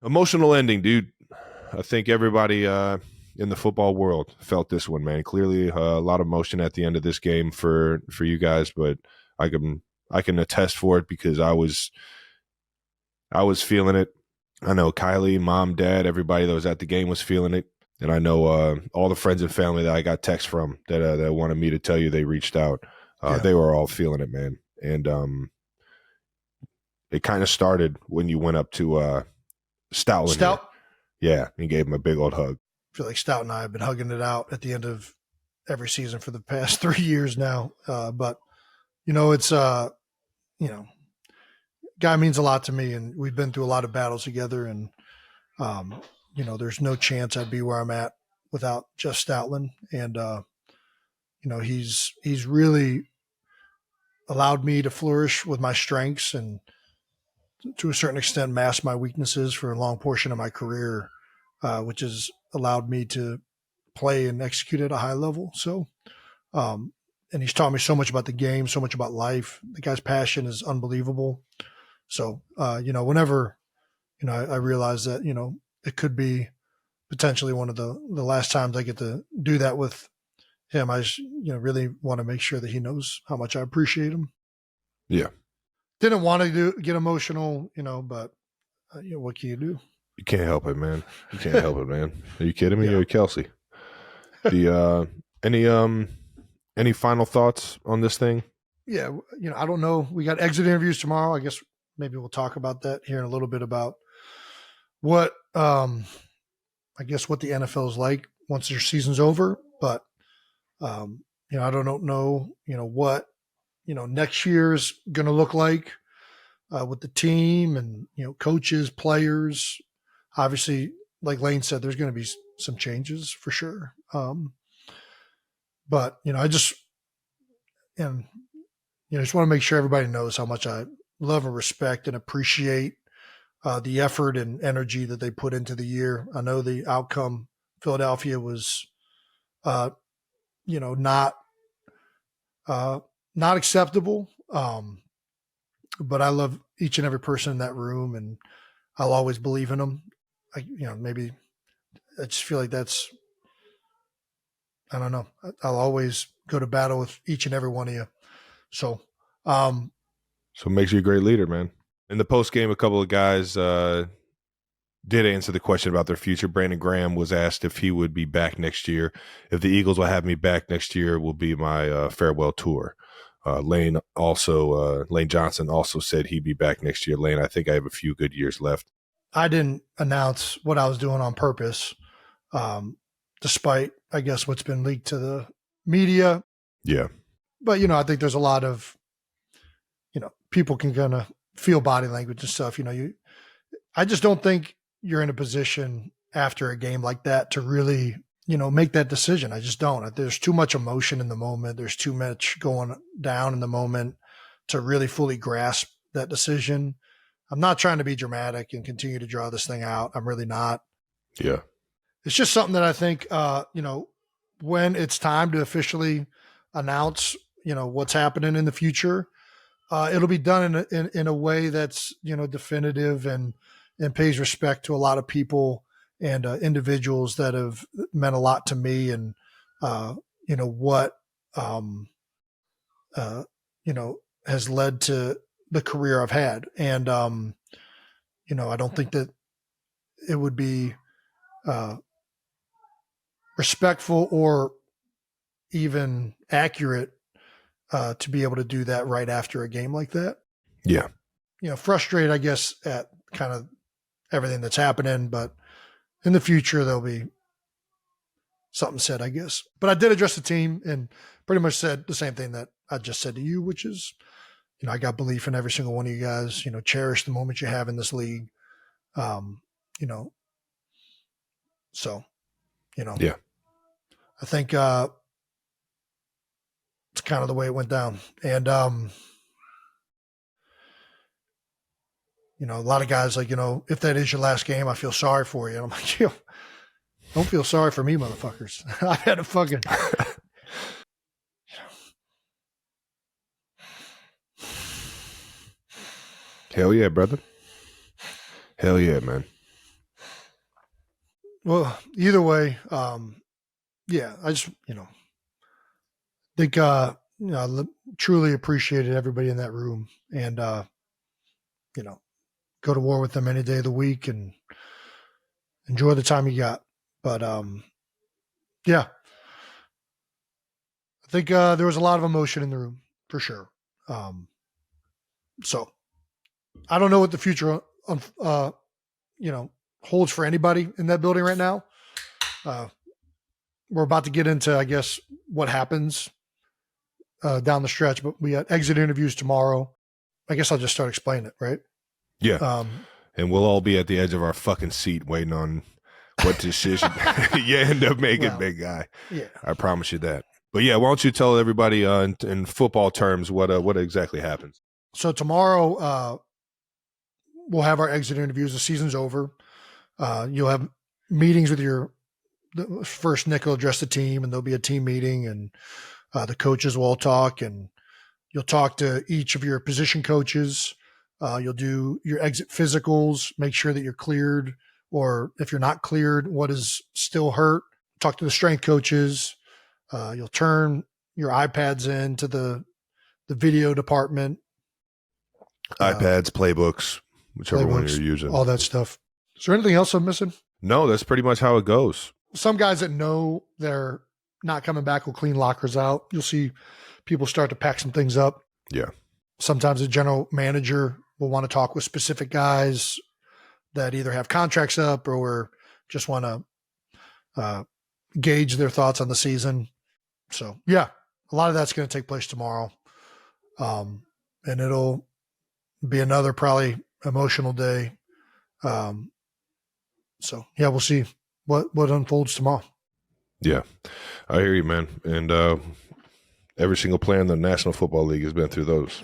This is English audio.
Emotional ending, dude. I think everybody in the football world felt this one, man. Clearly, a lot of emotion at the end of this game for you guys, but I can attest for it because I was feeling it. I know Kylie, mom, dad, everybody that was at the game was feeling it, and I know all the friends and family that I got texts from that wanted me to tell you they reached out. Yeah. They were all feeling it, man, and it kind of started when you went up to Stoutland. Stout? Yeah, and gave him a big old hug. I feel like Stout and I have been hugging it out at the end of every season for the past 3 years now. But, it's, guy means a lot to me, and we've been through a lot of battles together. And, there's no chance I'd be where I'm at without Jeff Stoutland. And, he's really allowed me to flourish with my strengths and to a certain extent mask my weaknesses for a long portion of my career, which has allowed me to play and execute at a high level. So, and he's taught me so much about the game, so much about life. The guy's passion is unbelievable. So, whenever, I realize that, it could be potentially one of the last times I get to do that with him. I just, really want to make sure that he knows how much I appreciate him. Yeah. Didn't want to get emotional, but what can you do? You can't help it, man. You can't help it, man. Are you kidding me? Yeah. You're Kelce. Any final thoughts on this thing? Yeah, I don't know. We got exit interviews tomorrow. I guess maybe we'll talk about that here in a little bit about what I guess what the NFL is like once their season's over. But I don't know, what next year's going to look like with the team and coaches, players. Obviously, like Lane said, there's going to be some changes for sure. But I just want to make sure everybody knows how much I love and respect and appreciate the effort and energy that they put into the year. I know the outcome, Philadelphia was, not acceptable. But I love each and every person in that room, and I'll always believe in them. Maybe I just feel like that's, I don't know. I'll always go to battle with each and every one of you. So, so it makes you a great leader, man. In the post game, a couple of guys did answer the question about their future. Brandon Graham was asked if he would be back next year. If the Eagles will have me back next year, will be my farewell tour. Lane Johnson also said he'd be back next year. Lane, I think I have a few good years left. I didn't announce what I was doing on purpose, despite, I guess, what's been leaked to the media. Yeah. But, I think there's a lot of, people can kind of feel body language and stuff. I just don't think you're in a position after a game like that to really, make that decision. I just don't. There's too much emotion in the moment. There's too much going down in the moment to really fully grasp that decision. I'm not trying to be dramatic and continue to draw this thing out. I'm really not. Yeah. It's just something that I think, when it's time to officially announce, what's happening in the future, it'll be done in a way that's, definitive and pays respect to a lot of people and individuals that have meant a lot to me, and what has led to the career I've had. And I don't think that it would be respectful or even accurate to be able to do that right after a game like that. Yeah. Frustrated, I guess, at kind of everything that's happening, but in the future, there'll be something said, I guess. But I did address the team and pretty much said the same thing that I just said to you, which is, I got belief in every single one of you guys, cherish the moment you have in this league. So, yeah, I think it's kind of the way it went down. And, a lot of guys like, if that is your last game, I feel sorry for you. And I'm like, don't feel sorry for me, motherfuckers. I've had a fucking hell yeah, brother. Hell yeah, man. Well, either way, yeah, I just think truly appreciated everybody in that room, and you know go to war with them any day of the week and enjoy the time you got. But yeah, I think there was a lot of emotion in the room for sure. Um, so I don't know what the future, you know, holds for anybody in that building right now. Uh, we're about to get into, I guess, what happens down the stretch, but we got exit interviews tomorrow. I guess I'll just start explaining it, right? Yeah. Um, And we'll all be at the edge of our fucking seat waiting on what decision you end up making, well, big guy. yeah. I promise you that. But yeah, why don't you tell everybody in football terms what exactly happens? So tomorrow we'll have our exit interviews. The season's over. You'll have meetings with the first Nick will address the team, and there'll be a team meeting, and the coaches will all talk, and you'll talk to each of your position coaches. You'll do your exit physicals, make sure that you're cleared, or if you're not cleared, what is still hurt. Talk to the strength coaches. You'll turn your iPads into the video department, iPads, playbooks, whichever one playbooks, you're using. all that stuff. Is there anything else I'm missing? No, that's pretty much how it goes. Some guys that know they're not coming back will clean lockers out. You'll see people start to pack some things up. Yeah. Sometimes the general manager will want to talk with specific guys that either have contracts up or just want to gauge their thoughts on the season. So, yeah, a lot of that's going to take place tomorrow. And it'll be another probably emotional day. So, yeah, we'll see what unfolds tomorrow. Yeah. I hear you, man. And every single player in the National Football League has been through those.